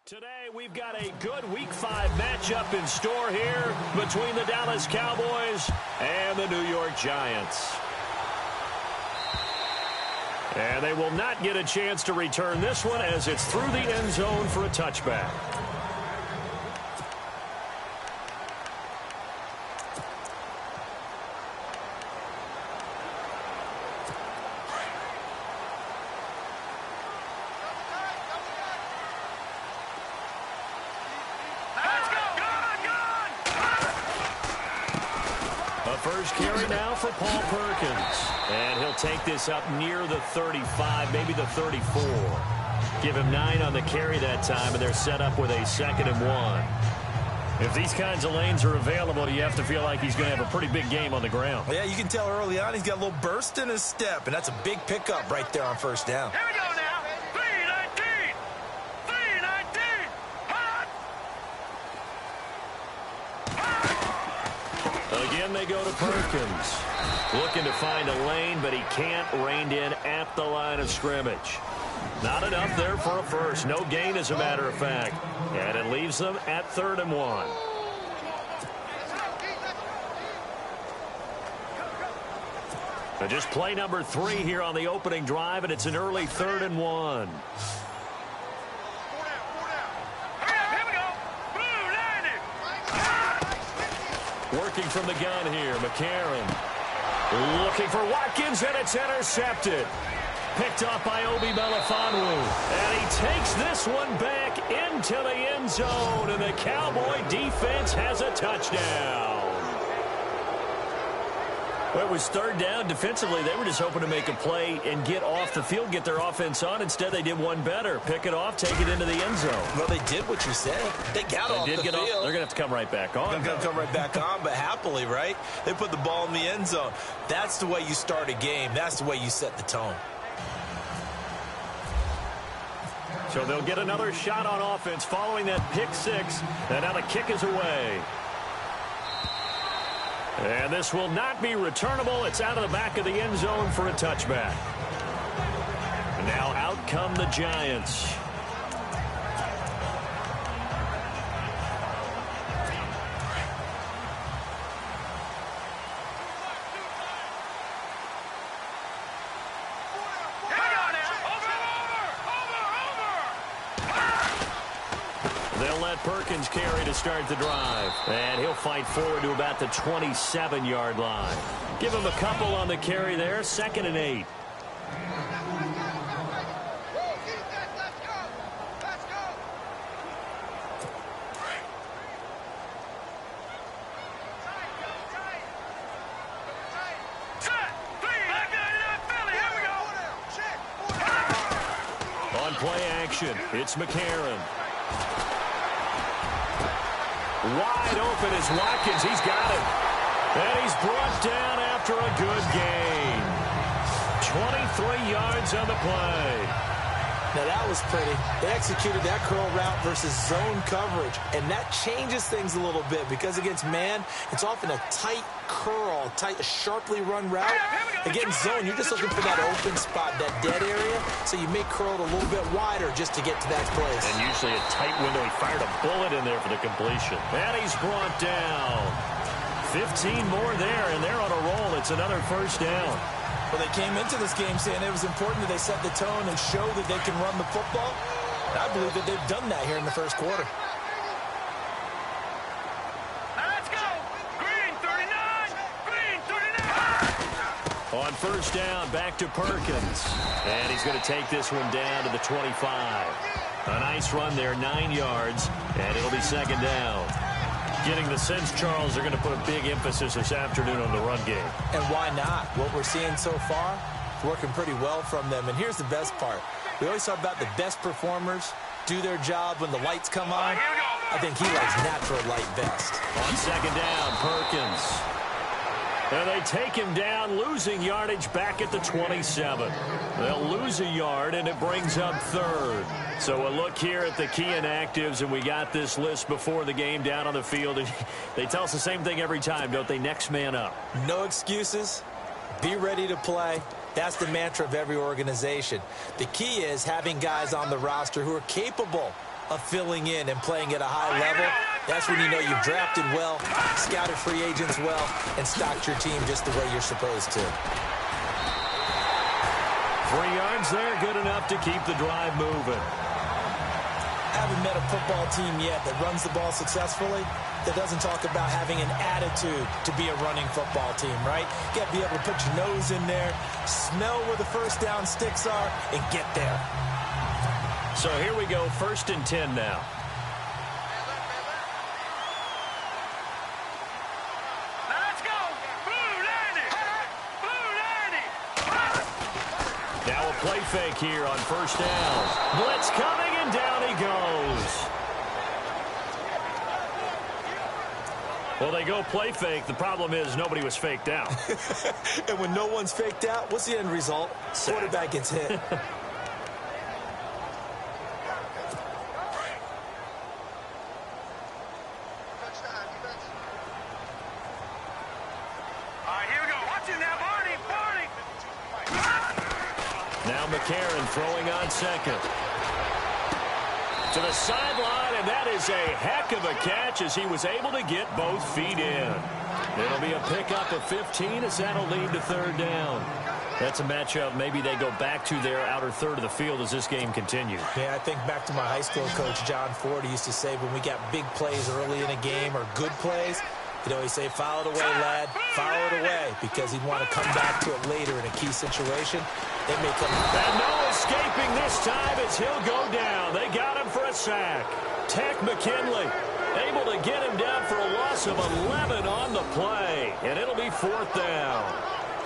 Today, we've got a good Week 5 matchup in store here between the Dallas Cowboys and the New York Giants. And they will not get a chance to return this one as it's through the end zone for a touchback. First carry now for Paul Perkins. And he'll take this up near the 35, maybe the 34. Give him 9 on the carry that time, and they're set up with a 2nd and 1. If these kinds of lanes are available, you have to feel like he's going to have a pretty big game on the ground. Yeah, you can tell early on he's got a little burst in his step, and that's a big pickup right there on first down. Here we go now. 3-19. 3-19. Again, they go to Perkins. Looking to find a lane, but he can't. Reined in at the line of scrimmage. Not enough there for a first. No gain, as a matter of fact. And it leaves them at 3rd and 1. And just play number 3 here on the opening drive, and it's an early 3rd and 1. Working from the gun here, McCarron. Looking for Watkins, and it's intercepted. Picked off by Obi Melifonwu. And he takes this one back into the end zone, and the Cowboy defense has a touchdown. Well, it was 3rd down. Defensively, they were just hoping to make a play and get off the field, get their offense on. Instead, they did one better. Pick it off, take it into the end zone. Well, they did what you said. They got off the field. They're going to have to come right back on. They're going to come right back on, but happily, right? They put the ball in the end zone. That's the way you start a game. That's the way you set the tone. So they'll get another shot on offense following that pick 6. And now the kick is away. And this will not be returnable. It's out of the back of the end zone for a touchback. And now out come the Giants. They'll let Perkins carry to start the drive. And he'll fight forward to about the 27-yard line. Give him a couple on the carry there. 2nd and 8. On play action, it's McCarron. Wide open is Watkins. He's got it. And he's brought down after a good gain. 23 yards on the play. Now, that was pretty. They executed that curl route versus zone coverage. And that changes things a little bit because against man, it's often a tight curl, tight, sharply run route. Against zone, you're just looking for that open spot, that dead area. So you may curl it a little bit wider just to get to that place. And usually a tight window. He fired a bullet in there for the completion. And he's brought down. 15 more there, and they're on a roll. It's another first down. Well, they came into this game saying it was important that they set the tone and show that they can run the football. And I believe that they've done that here in the first quarter. Let's go. Green 39. Green 39. On first down, back to Perkins. And he's going to take this one down to the 25. A nice run there, 9 yards. And it'll be 2nd down. Getting the sense, Charles, they're going to put a big emphasis this afternoon on the run game. And why not? What we're seeing so far is working pretty well from them. And here's the best part. We always talk about the best performers do their job when the lights come on. I think he likes natural light best. On 2nd down, Perkins. And they take him down, losing yardage back at the 27. They'll lose a yard, and it brings up 3rd. So a look here at the key inactives, and we got this list before the game down on the field. They tell us the same thing every time, don't they? Next man up. No excuses. Be ready to play. That's the mantra of every organization. The key is having guys on the roster who are capable of filling in and playing at a high level, that's when you know you've drafted well, scouted free agents well, and stocked your team just the way you're supposed to. 3 yards there, good enough to keep the drive moving. I haven't met a football team yet that runs the ball successfully that doesn't talk about having an attitude to be a running football team, right? You got to be able to put your nose in there, smell where the first down sticks are, and get there. So here we go, 1st and 10 now. Let's go. Blue 90. Blue 90. Now a play fake here on 1st down. Blitz coming, and down he goes. Well, they go play fake. The problem is nobody was faked out. And when no one's faked out, what's the end result? Sack. Quarterback gets hit. All right, here we go. Watch it now, Barney. Now McCarron throwing on 2nd. To the sideline, and that is a heck of a catch as he was able to get both feet in. It'll be a pickup of 15 as that'll lead to 3rd down. That's a matchup. Maybe they go back to their outer third of the field as this game continues. Yeah, I think back to my high school coach, John Ford. He used to say when we got big plays early in a game or good plays, he'd always say, foul it away, lad, foul it away, because he'd want to come back to it later in a key situation. They may come back. And no escaping this time as he'll go down. They got him for a sack. Tech McKinley able to get him down for a loss of 11 on the play. And it'll be 4th down.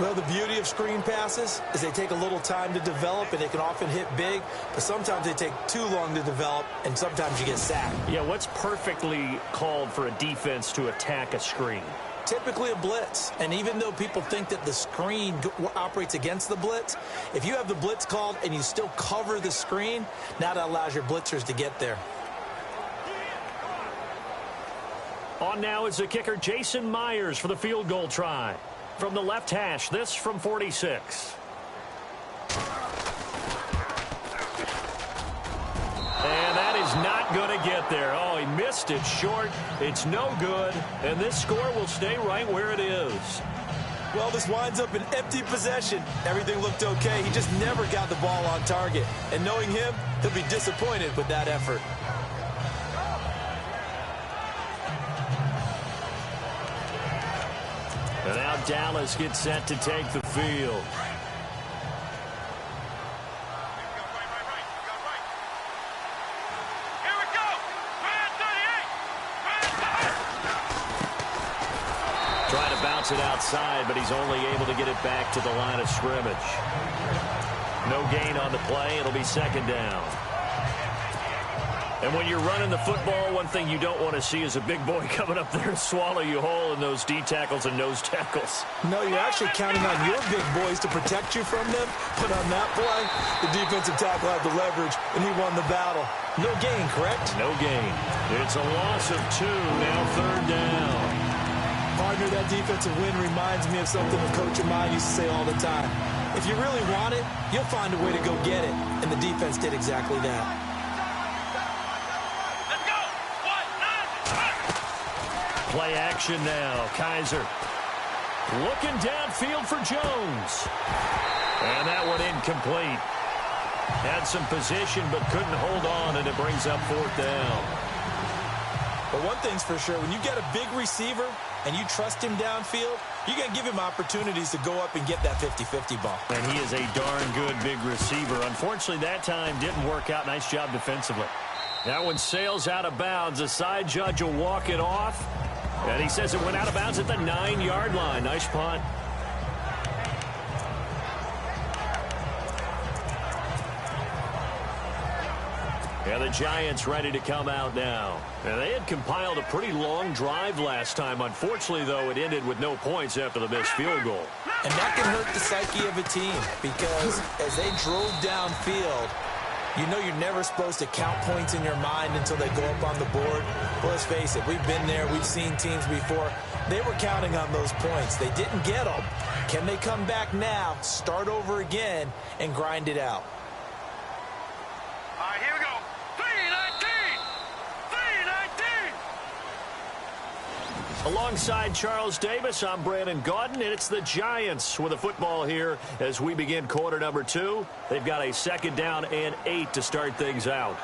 Well, the beauty of screen passes is they take a little time to develop, and they can often hit big, but sometimes they take too long to develop, and sometimes you get sacked. Yeah, what's perfectly called for a defense to attack a screen? Typically a blitz, and even though people think that the screen operates against the blitz, if you have the blitz called and you still cover the screen, now that allows your blitzers to get there. On now is the kicker Jason Myers for the field goal try. From the left hash, this from 46. And that is not going to get there. Oh, he missed it short. It's no good. And this score will stay right where it is. Well, this winds up an empty possession. Everything looked okay. He just never got the ball on target. And knowing him, he'll be disappointed with that effort. And now Dallas gets set to take the field. Here we go. Brad 38. Trying to bounce it outside, but he's only able to get it back to the line of scrimmage. No gain on the play. It'll be 2nd down. And when you're running the football, one thing you don't want to see is a big boy coming up there and swallow you whole in those D tackles and nose tackles. No, you're actually counting on your big boys to protect you from them. But on that play, the defensive tackle had the leverage, and he won the battle. No gain, correct? No gain. It's a loss of 2, now 3rd down. Partner, that defensive win reminds me of something a coach of mine used to say all the time. If you really want it, you'll find a way to go get it. And the defense did exactly that. Let's go. 1, 9, Play action now. Kaiser looking downfield for Jones. And that one incomplete. Had some position but couldn't hold on, and it brings up 4th down. But one thing's for sure, when you get a big receiver and you trust him downfield, you're going to give him opportunities to go up and get that 50-50 ball. And he is a darn good big receiver. Unfortunately, that time didn't work out. Nice job defensively. That one sails out of bounds. The side judge will walk it off. And he says it went out of bounds at the 9-yard line. Nice punt. And the Giants ready to come out now. And they had compiled a pretty long drive last time. Unfortunately, though, it ended with no points after the missed field goal. And that can hurt the psyche of a team because as they drove downfield, you know you're never supposed to count points in your mind until they go up on the board. But let's face it, we've been there. We've seen teams before. They were counting on those points. They didn't get them. Can they come back now, start over again, and grind it out? All right, here we go. 3, 19. Alongside Charles Davis, I'm Brandon Gaudin, and it's the Giants with the football here as we begin quarter number 2. They've got a 2nd down and 8 to start things out.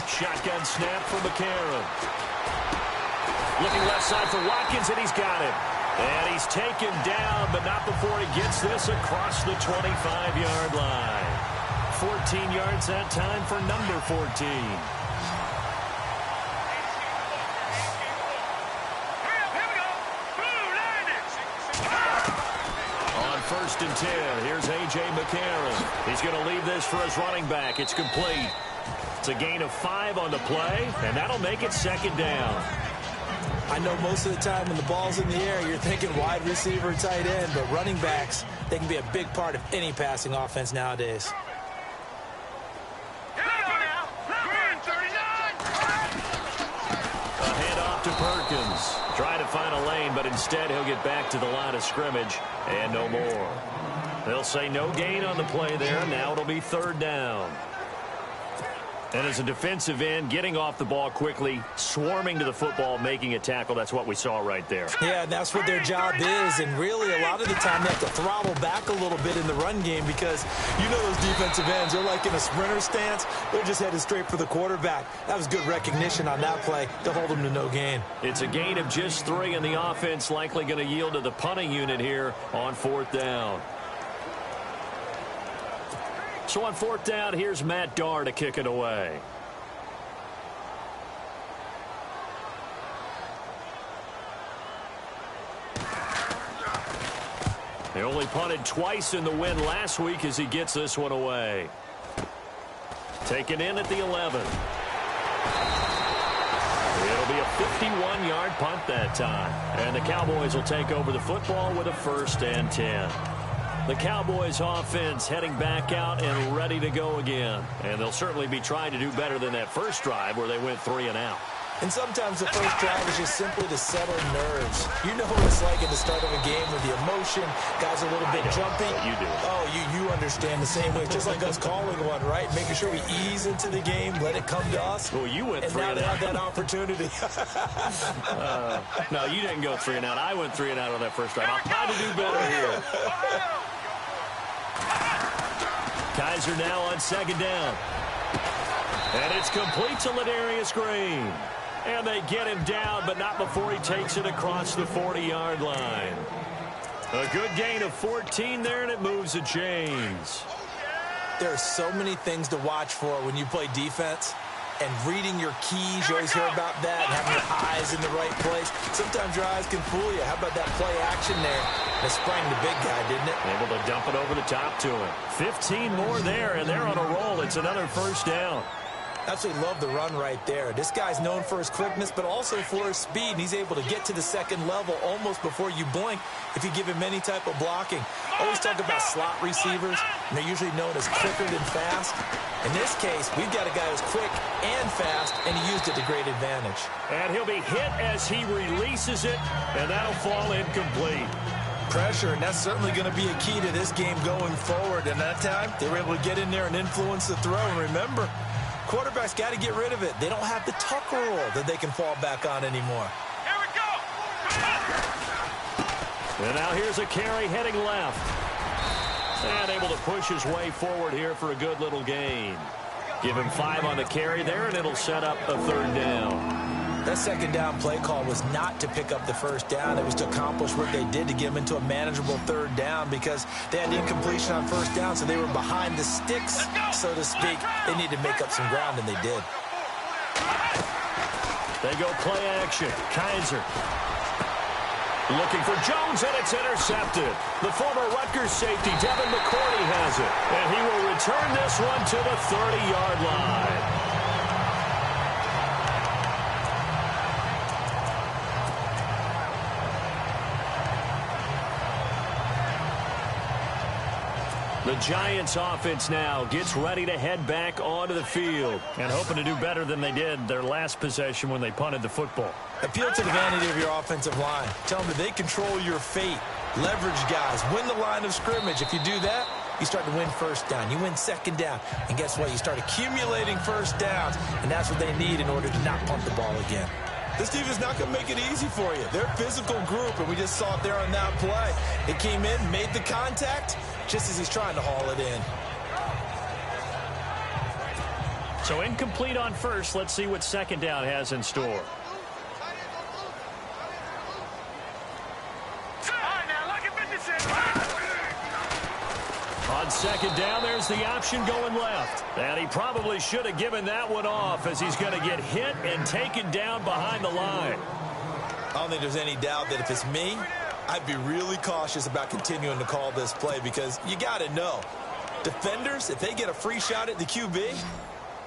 Shotgun snap for McCarron. Looking left side for Watkins, and he's got it. And he's taken down, but not before he gets this across the 25-yard line. 14 yards that time for number 14. On 1st and 10, here's A.J. McCarron. He's going to leave this for his running back. It's complete. It's a gain of 5 on the play, and that'll make it 2nd down. I know most of the time when the ball's in the air, you're thinking wide receiver, tight end, but running backs, they can be a big part of any passing offense nowadays. A handoff to Perkins. Trying to find a lane, but instead he'll get back to the line of scrimmage, and no more. They'll say no gain on the play there. Now it'll be 3rd down. And as a defensive end, getting off the ball quickly, swarming to the football, making a tackle, that's what we saw right there. Yeah, and that's what their job is. And really, a lot of the time, they have to throttle back a little bit in the run game because you know those defensive ends, they're like in a sprinter stance. They're just headed straight for the quarterback. That was good recognition on that play to hold them to no gain. It's a gain of just 3, and the offense likely going to yield to the punting unit here on 4th down. So on 4th down, here's Matt Darr to kick it away. They only punted twice in the win last week as he gets this one away. Taken in at the 11. It'll be a 51-yard punt that time. And the Cowboys will take over the football with a 1st and 10. The Cowboys offense heading back out and ready to go again. And they'll certainly be trying to do better than that first drive where they went 3 and out. And sometimes the first drive is just simply to settle nerves. You know what it's like at the start of a game with the emotion. Guys are a little bit jumpy. You do. Oh, you understand the same way. Just like us calling one, right? Making sure we ease into the game, let it come to us. Well, you went 3 and out. And now they have that opportunity. No, you didn't go 3 and out. I went 3 and out on that first drive. I'll try to do better here. Kaiser now on 2nd down. And it's complete to Ladarius Green. And they get him down, but not before he takes it across the 40-yard line. A good gain of 14 there, and it moves the chains. There are so many things to watch for when you play defense. And reading your keys, you always hear about that, and having your eyes in the right place. Sometimes your eyes can fool you. How about that play action there? That sprang the big guy, didn't it? Able to dump it over the top to him. 15 more there, and they're on a roll. It's another 1st down. Absolutely love the run right there. This guy's known for his quickness, but also for his speed. And he's able to get to the 2nd level almost before you blink if you give him any type of blocking. Always talk about slot receivers, and they're usually known as quicker than fast. In this case, we've got a guy who's quick and fast, and he used it to great advantage. And he'll be hit as he releases it, and that'll fall incomplete. Pressure, and that's certainly going to be a key to this game going forward. And that time, they were able to get in there and influence the throw. And remember, quarterbacks got to get rid of it. They don't have the tuck rule that they can fall back on anymore. Here we go. And now here's a carry heading left. And able to push his way forward here for a good little gain. Give him 5 on the carry there, and it'll set up a 3rd down. That 2nd down play call was not to pick up the 1st down. It was to accomplish what they did to get them into a manageable 3rd down because they had incompletion on 1st down, so they were behind the sticks, so to speak. They needed to make up some ground, and they did. They go play action. Kaiser looking for Jones, and it's intercepted. The former Rutgers safety, Devin McCourty, has it. And he will return this one to the 30-yard line. The Giants offense now gets ready to head back onto the field and hoping to do better than they did their last possession when they punted the football. Appeal to the vanity of your offensive line. Tell them that they control your fate. Leverage guys. Win the line of scrimmage. If you do that, you start to win first down. You win second down. And guess what? You start accumulating first downs. And that's what they need in order to not punt the ball again. This team is not going to make it easy for you. They're a physical group, and we just saw it there on that play. It came in, made the contact, just as he's trying to haul it in. So incomplete on first. Let's see what second down has in store. On second down, there's the option going left. And he probably should have given that one off as he's going to get hit and taken down behind the line. I don't think there's any doubt that if it's me, I'd be really cautious about continuing to call this play because you got to know, defenders, if they get a free shot at the QB,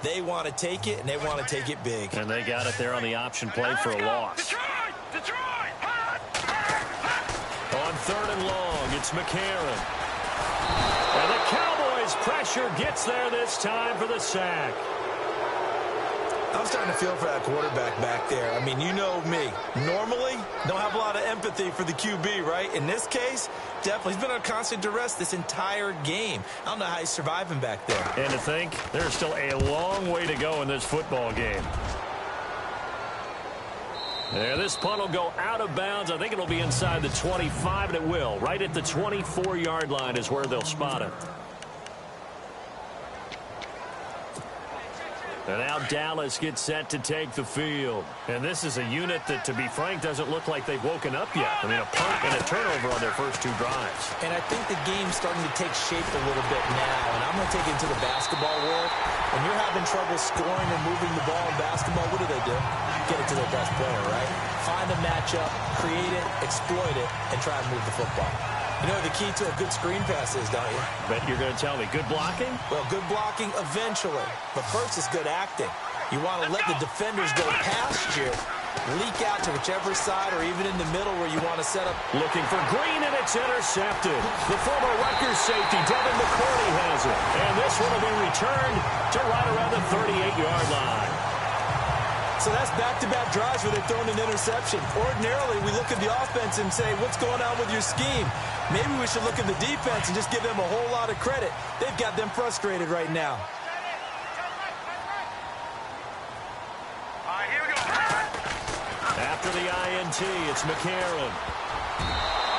they want to take it, and they want to take it big. And they got it there on the option play for a loss. On third and long, it's McCarron. And the Cowboys' pressure gets there this time for the sack. I'm starting to feel for that quarterback back there. I mean, you know me. Normally, don't have a lot of empathy for the QB, right? In this case, definitely. He's been on constant duress this entire game. I don't know how he's surviving back there. And to think, there's still a long way to go in this football game. Yeah, this punt will go out of bounds. I think it'll be inside the 25, and it will. Right at the 24-yard line is where they'll spot it. And now Dallas gets set to take the field. And this is a unit that, to be frank, doesn't look like they've woken up yet. I mean, a punt and a turnover on their first two drives. And I think the game's starting to take shape a little bit now. And I'm going to take it into the basketball world. When you're having trouble scoring or moving the ball in basketball, what do? Get it to their best player, right? Find a matchup, create it, exploit it, and try and move the football. You know what the key to a good screen pass is, don't you? Bet you're going to tell me. Good blocking? Well, good blocking eventually. But first is good acting. You want to let the defenders go past you, leak out to whichever side or even in the middle where you want to set up. Looking for Green, and it's intercepted. The former Rutgers safety, Devin McCourty, has it. And this one will be returned to right around the 38-yard line. So that's back-to-back drives where they've thrown an interception. Ordinarily, we look at the offense and say, what's going on with your scheme? Maybe we should look at the defense and just give them a whole lot of credit. They've got them frustrated right now. All right, here we go. After the INT, it's McCarron.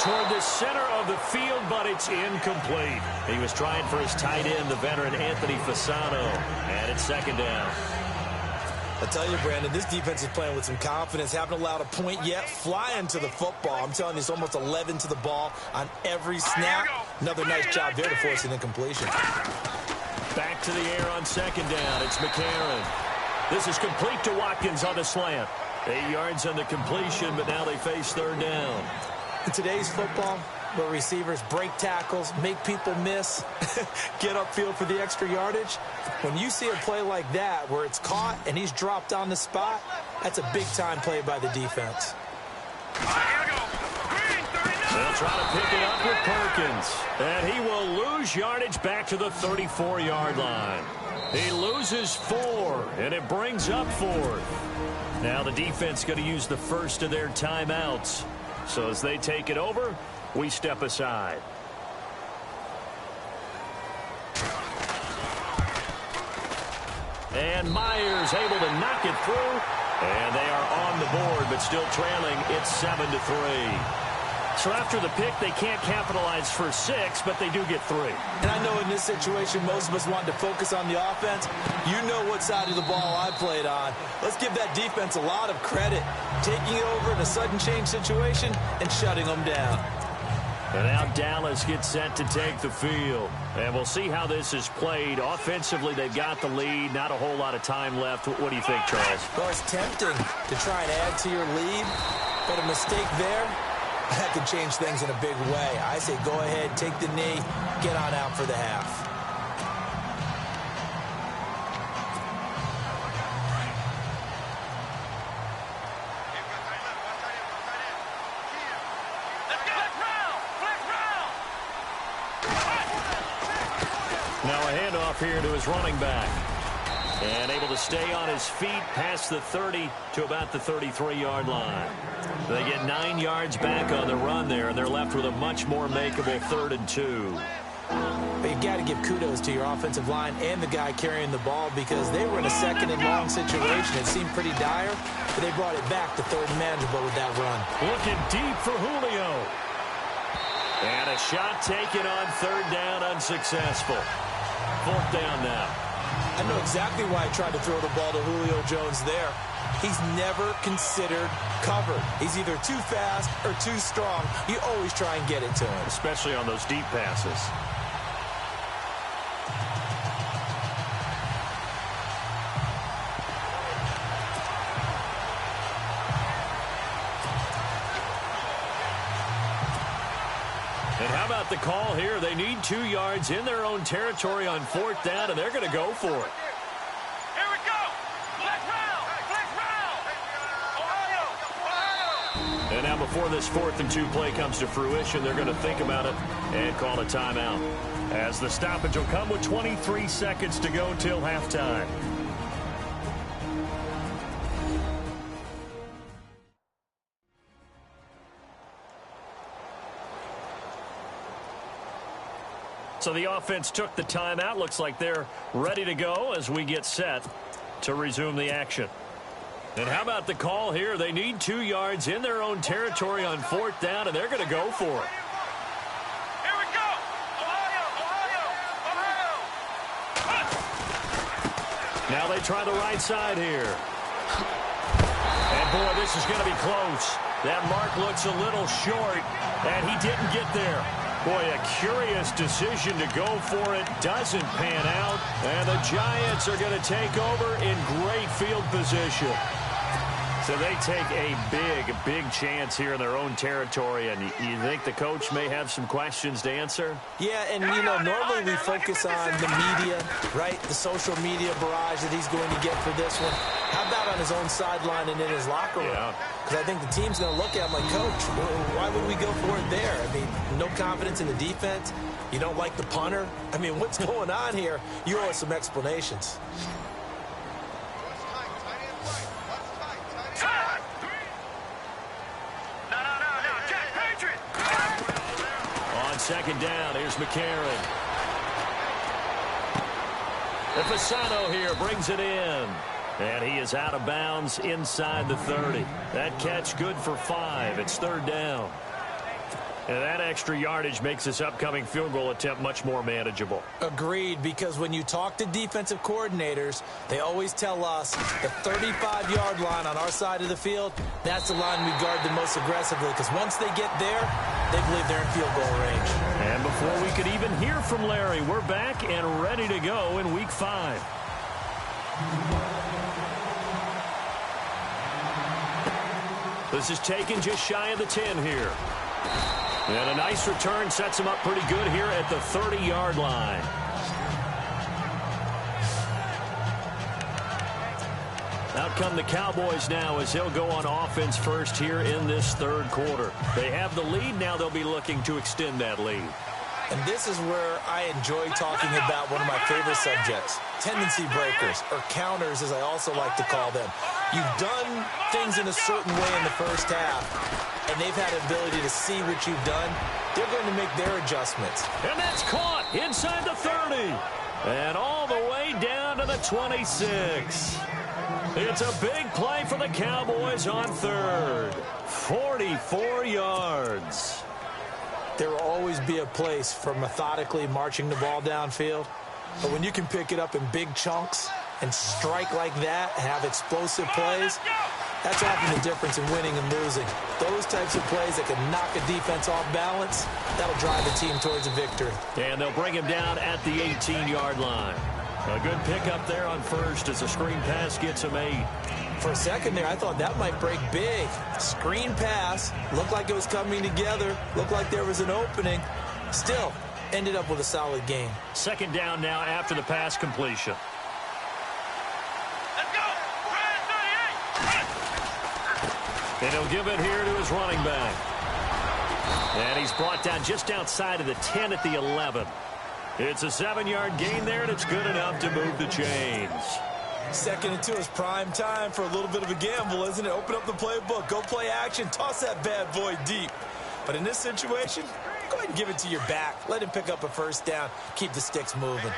Toward the center of the field, but it's incomplete. He was trying for his tight end, the veteran Anthony Fasano. And it's second down. I tell you, Brandon, this defense is playing with some confidence. Haven't allowed a point yet. Flying to the football. I'm telling you, it's almost 11 to the ball on every snap. Another nice job there to force an incompletion. Back to the air on second down. It's McCarron. This is complete to Watkins on the slant. 8 yards on the completion, but now they face third down. In today's football, where receivers break tackles, make people miss, get upfield for the extra yardage, when you see a play like that where it's caught and he's dropped on the spot, that's a big-time play by the defense. They'll try to pick it up with Perkins. And he will lose yardage back to the 34-yard line. He loses 4, and it brings up 4th. Now the defense going to use the first of their timeouts. So as they take it over, we step aside. And Myers able to knock it through. And they are on the board, but still trailing. It's 7-3. So after the pick, they can't capitalize for 6, but they do get 3. And I know in this situation, most of us want to focus on the offense. You know what side of the ball I played on. Let's give that defense a lot of credit. Taking it over in a sudden change situation and shutting them down. And now Dallas gets set to take the field. And we'll see how this is played. Offensively, they've got the lead. Not a whole lot of time left. What do you think, Charles? Well, it's tempting to try and add to your lead, but a mistake there, that could change things in a big way. I say go ahead, take the knee, get on out for the half. Now a handoff here to his running back. And able to stay on his feet past the 30 to about the 33-yard line. They get 9 yards back on the run there, and they're left with a much more makeable 3rd and 2. But you've got to give kudos to your offensive line and the guy carrying the ball because they were in a 2nd and long situation. It seemed pretty dire, but they brought it back to 3rd and manageable with that run. Looking deep for Julio. And a shot taken on 3rd down, unsuccessful. 4th down now. I know exactly why I tried to throw the ball to Julio Jones there. He's never considered covered. He's either too fast or too strong. You always try and get it to him. Especially on those deep passes. And how about the call here? They need 2 yards in their own territory on 4th down, and they're going to go for it. Here we go. Let's round. Let's round. Ohio. And now before this 4th and 2 play comes to fruition, they're going to think about it and call a timeout. As the stoppage will come with 23 seconds to go till halftime. So the offense took the timeout. Looks like they're ready to go as we get set to resume the action. And how about the call here? They need 2 yards in their own territory on 4th down, and they're going to go for it. Here we go. Ohio. Now they try the right side here. And, boy, this is going to be close. That mark looks a little short, and he didn't get there. Boy, a curious decision to go for it. Doesn't pan out. And the Giants are going to take over in great field position. So they take a big chance here in their own territory. And you think the coach may have some questions to answer? Yeah, and, you know, normally we focus on the media, right? The social media barrage that he's going to get for this one. How about on his own sideline and in his locker room? Yeah. Because I think the team's going to look at him like, Coach, why would we go for it there? I mean, no confidence in the defense. You don't like the punter. I mean, what's going on here? You owe us some explanations. On 2nd down, here's McCarron. Fasano here brings it in. And he is out of bounds inside the 30. That catch good for 5. It's 3rd down. And that extra yardage makes this upcoming field goal attempt much more manageable. Agreed, because when you talk to defensive coordinators, they always tell us the 35-yard line on our side of the field, that's the line we guard the most aggressively, because once they get there, they believe they're in field goal range. And before we could even hear from Larry, we're back and ready to go in Week 5. This is taken just shy of the 10 here. And a nice return sets him up pretty good here at the 30-yard line. Out come the Cowboys now as they'll go on offense first here in this 3rd quarter. They have the lead. Now they'll be looking to extend that lead. And this is where I enjoy talking about one of my favorite subjects, tendency breakers, or counters as I also like to call them. You've done things in a certain way in the first half, and they've had an ability to see what you've done. They're going to make their adjustments. And that's caught inside the 30. And all the way down to the 26. It's a big play for the Cowboys on 3rd. 44 yards. There will always be a place for methodically marching the ball downfield. But when you can pick it up in big chunks and strike like that, have explosive plays, that's often the difference in winning and losing. Those types of plays that can knock a defense off balance, that'll drive the team towards a victory. And they'll bring him down at the 18-yard line. A good pickup there on 1st as a screen pass gets him 8. For a second there, I thought that might break big. Screen pass, looked like it was coming together, looked like there was an opening. Still, ended up with a solid gain. 2nd down now after the pass completion. Let's go. And he'll give it here to his running back. And he's brought down just outside of the 10 at the 11. It's a 7-yard gain there, and it's good enough to move the chains. 2nd and 2 is prime time for a little bit of a gamble, isn't it? Open up the playbook, go play action, toss that bad boy deep. But in this situation, go ahead and give it to your back. Let him pick up a first down. Keep the sticks moving.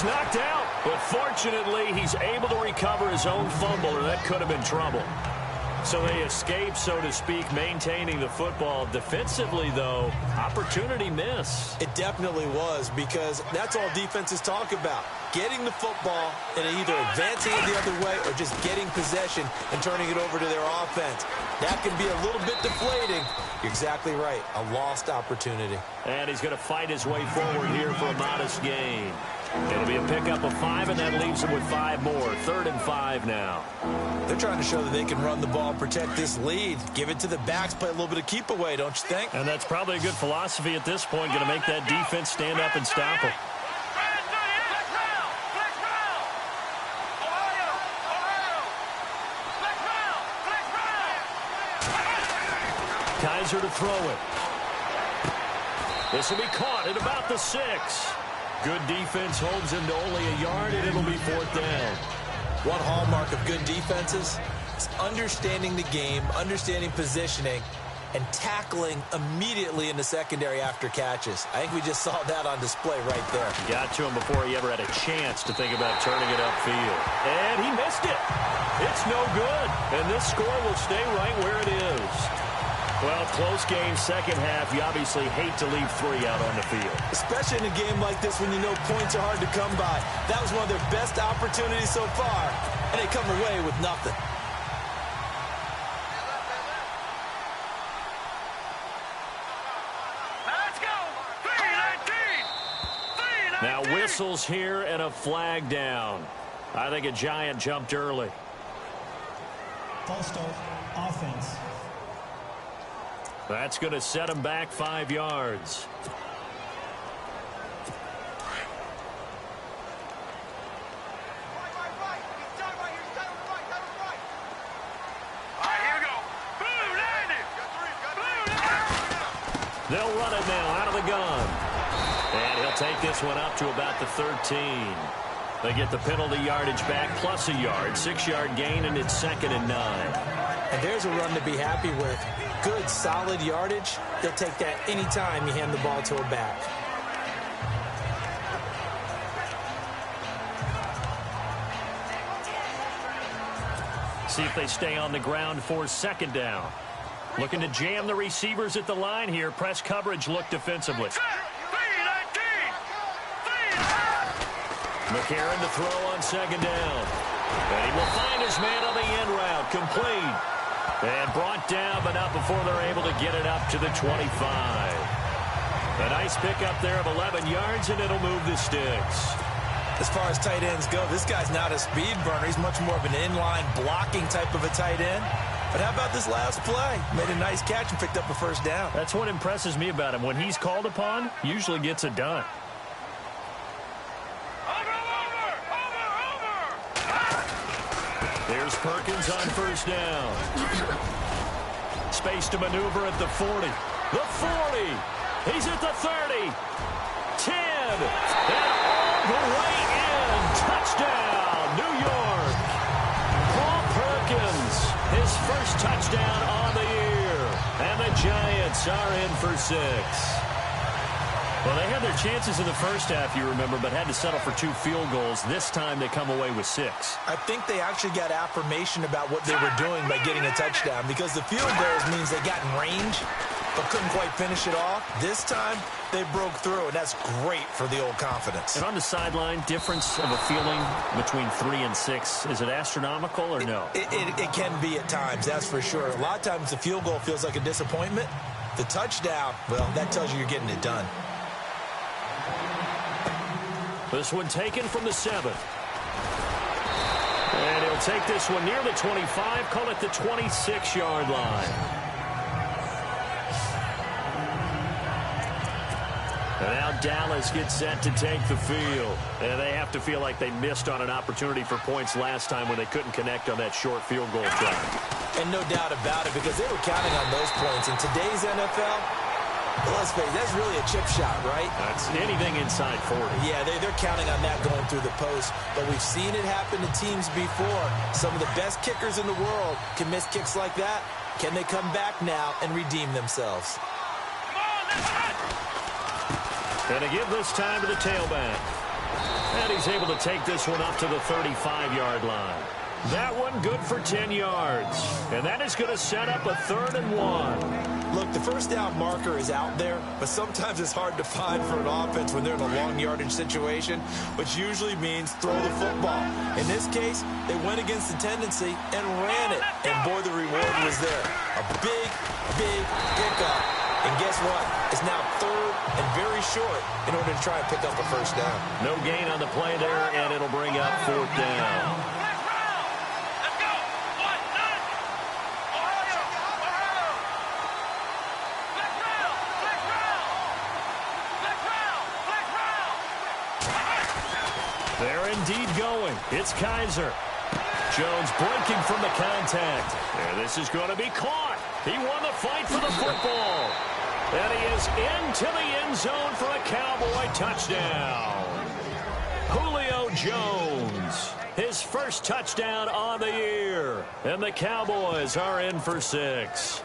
Knocked out, but fortunately he's able to recover his own fumble, or that could have been trouble. So they escape, so to speak, maintaining the football. Defensively, though, opportunity miss. It definitely was, because that's all defenses talk about. Getting the football and either advancing it the other way or just getting possession and turning it over to their offense. That can be a little bit deflating. You're exactly right. A lost opportunity. And he's going to fight his way forward here for a modest gain. It'll be a pickup of 5, and that leaves him with 5 more. 3rd and 5 now. They're trying to show that they can run the ball, protect this lead. Give it to the backs, play a little bit of keep away, don't you think? And that's probably a good philosophy at this point, going to make that defense stand up and stop him. Kaiser to throw it. This will be caught at about the 6. Good defense holds him to only a yard, and it'll be 4th down. One hallmark of good defenses is understanding the game, understanding positioning, and tackling immediately in the secondary after catches. I think we just saw that on display right there. Got to him before he ever had a chance to think about turning it upfield. And he missed it. It's no good. And this score will stay right where it is. Well, close game, second half. You obviously hate to leave 3 out on the field. Especially in a game like this when you know points are hard to come by. That was one of their best opportunities so far, and they come away with nothing. Let's go! 3-19! Now whistles here and a flag down. I think a Giant jumped early. False start, offense. That's going to set him back 5 yards. They'll run it now out of the gun. And he'll take this one up to about the 13. They get the penalty yardage back plus a yard. 6-yard gain, and it's 2nd and 9. And there's a run to be happy with. Good, solid yardage. They'll take that anytime you hand the ball to a back. See if they stay on the ground for 2nd down. Looking to jam the receivers at the line here. Press coverage look defensively. McCarron to throw on 2nd down. And he will find his man on the end route. Complete. And brought down, but not before they're able to get it up to the 25. A nice pickup there of 11 yards, and it'll move the sticks. As far as tight ends go, this guy's not a speed burner. He's much more of an inline blocking type of a tight end. But how about this last play? Made a nice catch and picked up a first down. That's what impresses me about him. When he's called upon, usually gets it done. There's Perkins on 1st down. Space to maneuver at the 40. The 40. He's at the 30. 10. And all the way in. Touchdown, New York. Paul Perkins, his first touchdown on the year. And the Giants are in for 6. Well, they had their chances in the first half, you remember, but had to settle for 2 field goals. This time they come away with 6. I think they actually got affirmation about what they were doing by getting a touchdown, because the field goals means they got in range but couldn't quite finish it off. This time they broke through, and that's great for the old confidence. And on the sideline, difference of a feeling between 3 and 6, is it astronomical or no? It can be at times, that's for sure. A lot of times the field goal feels like a disappointment. The touchdown, well, that tells you you're getting it done. This one taken from the 7. And he'll take this one near the 25, call it the 26-yard line. And now Dallas gets set to take the field. And they have to feel like they missed on an opportunity for points last time when they couldn't connect on that short field goal try. And no doubt about it, because they were counting on those points. In today's NFL, well, let's face it, that's really a chip shot, right? That's anything inside 40. Yeah, they're counting on that going through the post. But we've seen it happen to teams before. Some of the best kickers in the world can miss kicks like that. Can they come back now and redeem themselves? And to give this time to the tailback. And he's able to take this one up to the 35-yard line. That one good for 10 yards. And that is going to set up a 3rd and 1. Look, the first down marker is out there, but sometimes it's hard to find for an offense when they're in a long yardage situation, which usually means throw the football. In this case, they went against the tendency and ran it. And boy, the reward was there. A big, big pickup. And guess what? It's now 3rd and very short in order to try and pick up a first down. No gain on the play there, and it'll bring up 4th down. They're indeed going. It's Kaiser. Jones breaking from the contact. And this is going to be caught. He won the fight for the football. And he is into the end zone for a Cowboy touchdown. Julio Jones, his first touchdown on the year. And the Cowboys are in for 6.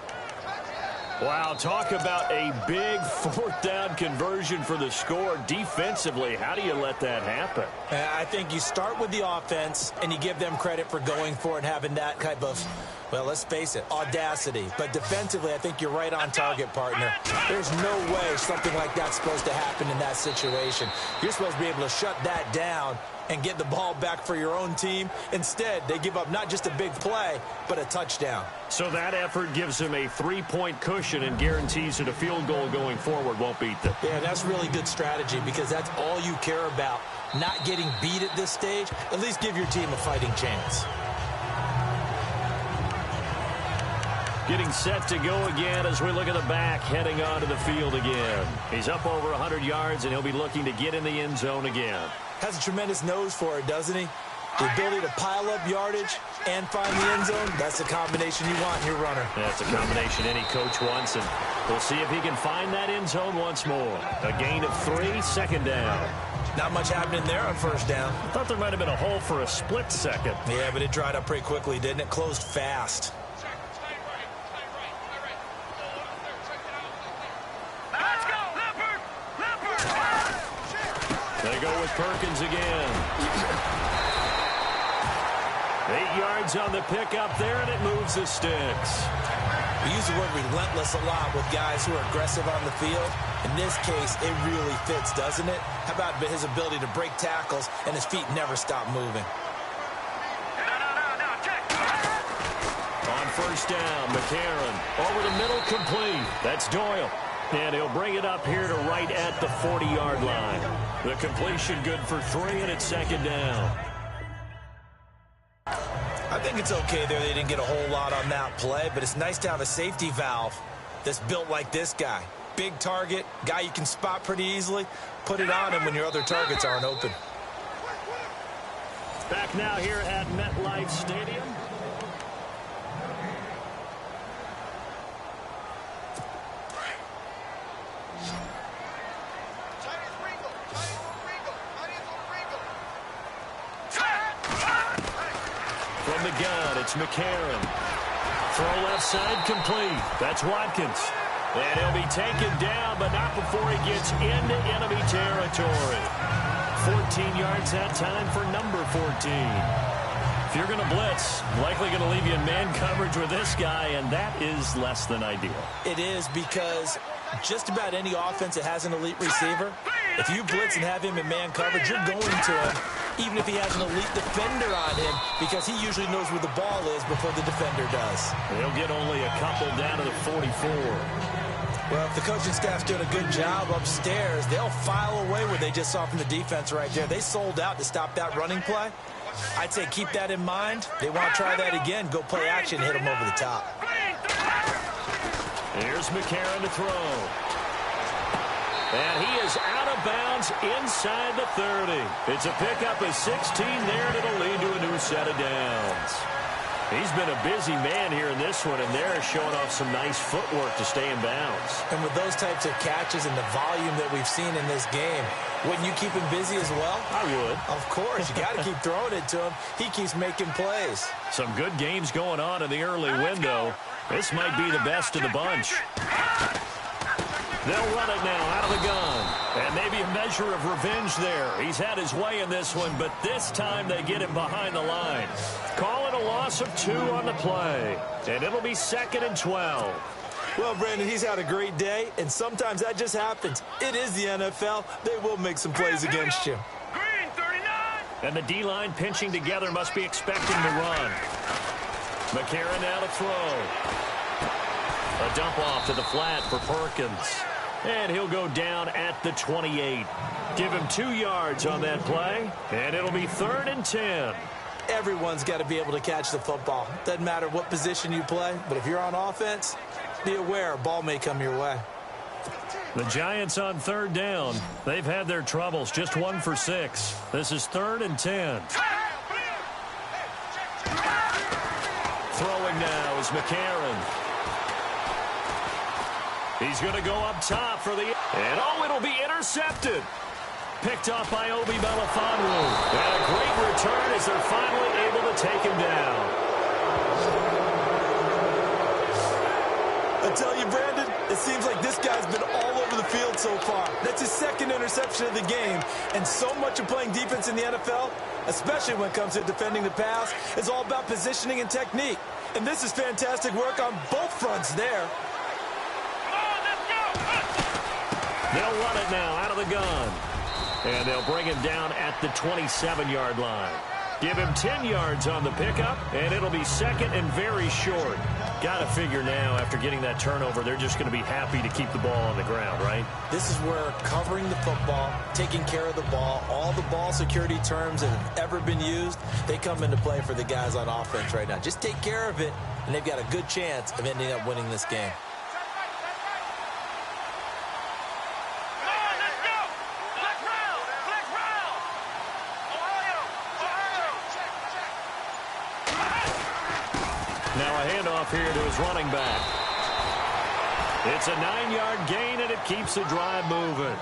Wow, talk about a big 4th down conversion for the score. Defensively, how do you let that happen? I think you start with the offense, and you give them credit for going for it and having that type of, well, let's face it, audacity. But defensively, I think you're right on target, partner. There's no way something like that's supposed to happen in that situation. You're supposed to be able to shut that down and get the ball back for your own team. Instead, they give up not just a big play, but a touchdown. So that effort gives them a 3-point cushion and guarantees that a field goal going forward won't beat them. Yeah, that's really good strategy because that's all you care about. Not getting beat at this stage, at least give your team a fighting chance. Getting set to go again as we look at the back heading onto the field again. He's up over 100 yards, and he'll be looking to get in the end zone again. Has a tremendous nose for it, doesn't he? The ability to pile up yardage and find the end zone, that's the combination you want in your runner. That's a combination any coach wants, and we'll see if he can find that end zone once more. A gain of 3, 2nd down. Not much happening there on 1st down. I thought there might have been a hole for a split second. Yeah, but it dried up pretty quickly, didn't it? Closed fast. They go with Perkins again. 8 yards on the pickup there, and it moves the sticks. We use the word relentless a lot with guys who are aggressive on the field. In this case, it really fits, doesn't it? How about his ability to break tackles and his feet never stop moving? On 1st down, McCarron over the middle, complete. That's Doyle. And he'll bring it up here to right at the 40-yard line. The completion good for 3, and it's 2nd down. I think it's okay there. They didn't get a whole lot on that play, but it's nice to have a safety valve that's built like this guy. Big target, guy you can spot pretty easily. Put it on him when your other targets aren't open. Back now here at MetLife Stadium. From the gun, it's McCarron. Throw left side, complete. That's Watkins. And he'll be taken down, but not before he gets into enemy territory. 14 yards that time for number 14. If you're going to blitz, likely going to leave you in man coverage with this guy, and that is less than ideal. It is because just about any offense that has an elite receiver, if you blitz and have him in man coverage, you're going to him, even if he has an elite defender on him, because he usually knows where the ball is before the defender does. They'll get only a couple down to the 44. Well, if the coaching staff's doing a good job upstairs, they'll file away what they just saw from the defense right there. They sold out to stop that running play. I'd say keep that in mind. They want to try that again, go play action, hit them over the top. Here's McCarron to throw. And he is out of bounds inside the 30. It's a pickup of 16 there, and it'll lead to a new set of downs. He's been a busy man here in this one, and they're showing off some nice footwork to stay in bounds. And with those types of catches and the volume that we've seen in this game, wouldn't you keep him busy as well? I would. Of course. You got to keep throwing it to him. He keeps making plays. Some good games going on in the early window. This might be the best of the bunch. They'll run it now out of the gun. And maybe a measure of revenge there. He's had his way in this one, but this time they get him behind the line. Call it a loss of 2 on the play. And it'll be 2nd and 12. Well, Brandon, he's had a great day, and sometimes that just happens. It is the NFL. They will make some plays against you. Green 39. And the D-line pinching together must be expecting the run. McCarron now to throw. A dump off to the flat for Perkins. And he'll go down at the 28. Give him 2 yards on that play, and it'll be 3rd and 10. Everyone's got to be able to catch the football. Doesn't matter what position you play, but if you're on offense, be aware a ball may come your way. The Giants on 3rd down. They've had their troubles, just 1 for 6. This is 3rd and 10. Throwing now is McCarron. He's going to go up top for the... And, it'll be intercepted. Picked off by Obi Melifonwu. And a great return as they're finally able to take him down. I tell you, Brandon, it seems like this guy's been all over the field so far. That's his 2nd interception of the game. And so much of playing defense in the NFL, especially when it comes to defending the pass, is all about positioning and technique. And this is fantastic work on both fronts there. They'll run it now out of the gun. And they'll bring him down at the 27-yard line. Give him 10 yards on the pickup, and it'll be 2nd and very short. Got to figure now, after getting that turnover, they're just going to be happy to keep the ball on the ground, right? This is where covering the football, taking care of the ball, all the ball security terms that have ever been used, they come into play for the guys on offense right now. Just take care of it, and they've got a good chance of ending up winning this game. Now a handoff here to his running back. It's a 9-yard gain, and it keeps the drive moving.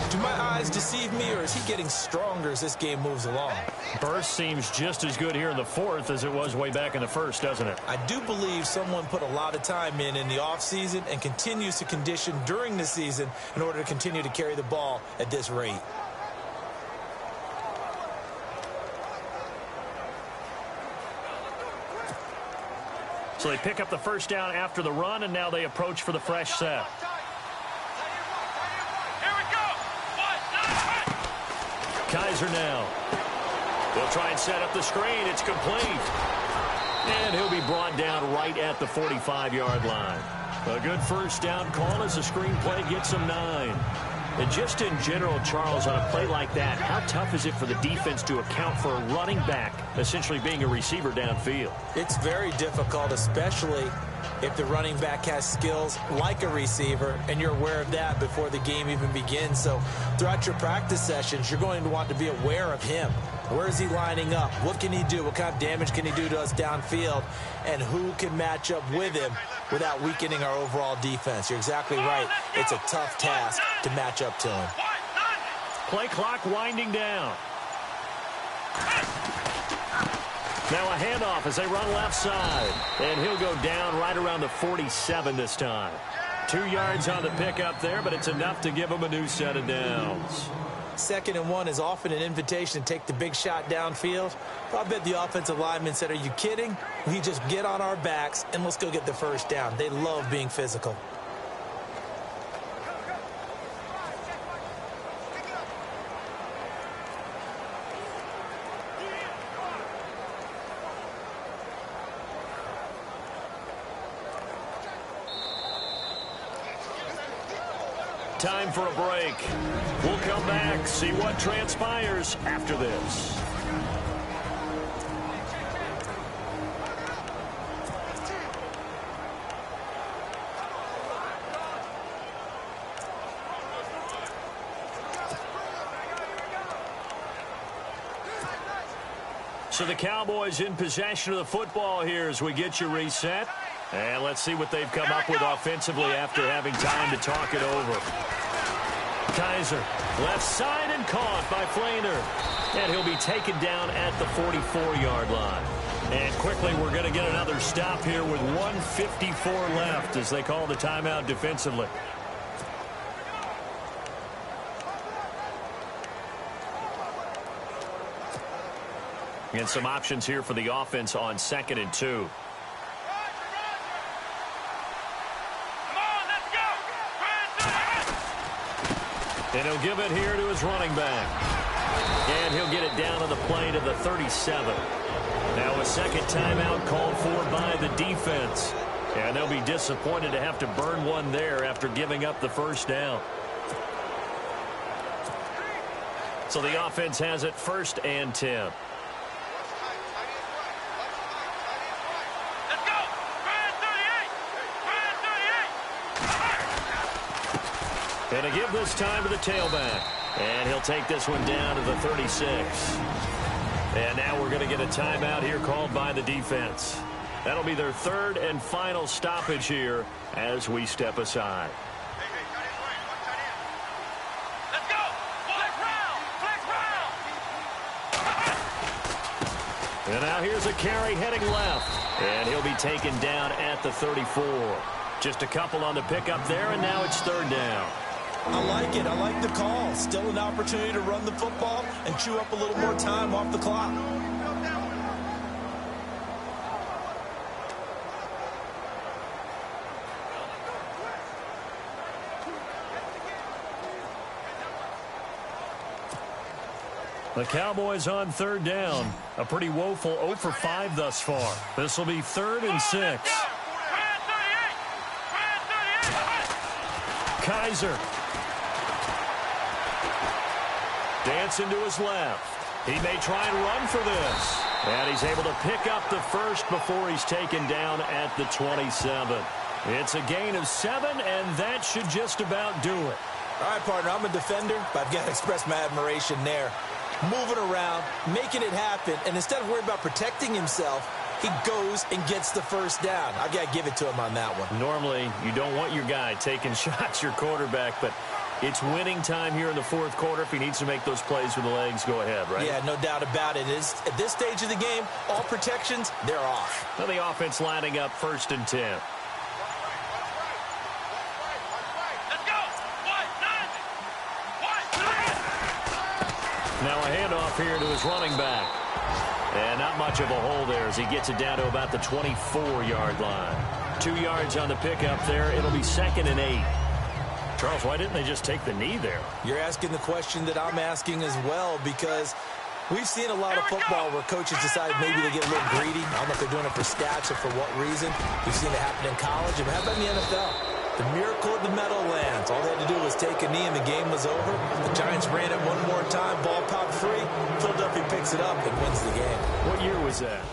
Do my eyes deceive me, or is he getting stronger as this game moves along? Burst seems just as good here in the 4th as it was way back in the 1st, doesn't it? I do believe someone put a lot of time in the offseason and continues to condition during the season in order to continue to carry the ball at this rate. So they pick up the 1st down after the run, and now they approach for the fresh set. Here we go. Kaiser now. They'll try and set up the screen. It's complete. And he'll be brought down right at the 45-yard line. A good 1st down call as the screen play gets him 9. And just in general, Charles, on a play like that, how tough is it for the defense to account for a running back essentially being a receiver downfield? It's very difficult, especially if the running back has skills like a receiver, and you're aware of that before the game even begins. So throughout your practice sessions, you're going to want to be aware of him. Where is he lining up? What can he do? What kind of damage can he do to us downfield? And who can match up with him without weakening our overall defense? You're exactly right. It's a tough task to match up to him. Play clock winding down. Now a handoff as they run left side. And he'll go down right around the 47 this time. 2 yards on the pickup there, but it's enough to give him a new set of downs. 2nd and 1 is often an invitation to take the big shot downfield. I bet the offensive lineman said, are you kidding? We just get on our backs and let's go get the 1st down. They love being physical. Time for a break. We'll come back, see what transpires after this. So the Cowboys in possession of the football here as we get you reset. And let's see what they've come up with offensively after having time to talk it over. Kaiser, left side and caught by Flainer. And he'll be taken down at the 44-yard line. And quickly, we're going to get another stop here with 1:54 left as they call the timeout defensively. And some options here for the offense on 2nd and 2. And he'll give it here to his running back. And he'll get it down to the play to the 37. Now a second timeout called for by the defense. And they'll be disappointed to have to burn one there after giving up the first down. So the offense has it 1st and 10. And a give this time to the tailback. And he'll take this one down to the 36. And now we're going to get a timeout here called by the defense. That'll be their 3rd and final stoppage here as we step aside. Let's go! Flex round! And now here's a carry heading left. And he'll be taken down at the 34. Just a couple on the pickup there, and now it's 3rd down. I like it. I like the call. Still an opportunity to run the football and chew up a little more time off the clock. The Cowboys on 3rd down. A pretty woeful 0 for 5 thus far. This will be 3rd and 6. Kaiser. Dancing to his left. He may try and run for this. And he's able to pick up the first before he's taken down at the 27. It's a gain of 7, and that should just about do it. All right, partner, I'm a defender, but I've got to express my admiration there. Moving around, making it happen, and instead of worrying about protecting himself, he goes and gets the first down. I've got to give it to him on that one. Normally, you don't want your guy taking shots, your quarterback, but it's winning time here in the 4th quarter. If he needs to make those plays with the legs, go ahead, right? Yeah, no doubt about it. At this stage of the game, all protections, they're off. Now the offense lining up 1st and 10. Now a handoff here to his running back. And not much of a hole there as he gets it down to about the 24-yard line. 2 yards on the pickup there. It'll be 2nd and 8. Charles, why didn't they just take the knee there? You're asking the question that I'm asking as well, because we've seen a lot of football where coaches decide maybe they get a little greedy. I don't know if they're doing it for stats or for what reason. We've seen it happen in college. And how about in the NFL? The miracle of the Meadowlands. All they had to do was take a knee and the game was over. The Giants ran it one more time. Ball popped free. Philadelphia picks it up and wins the game. What year was that?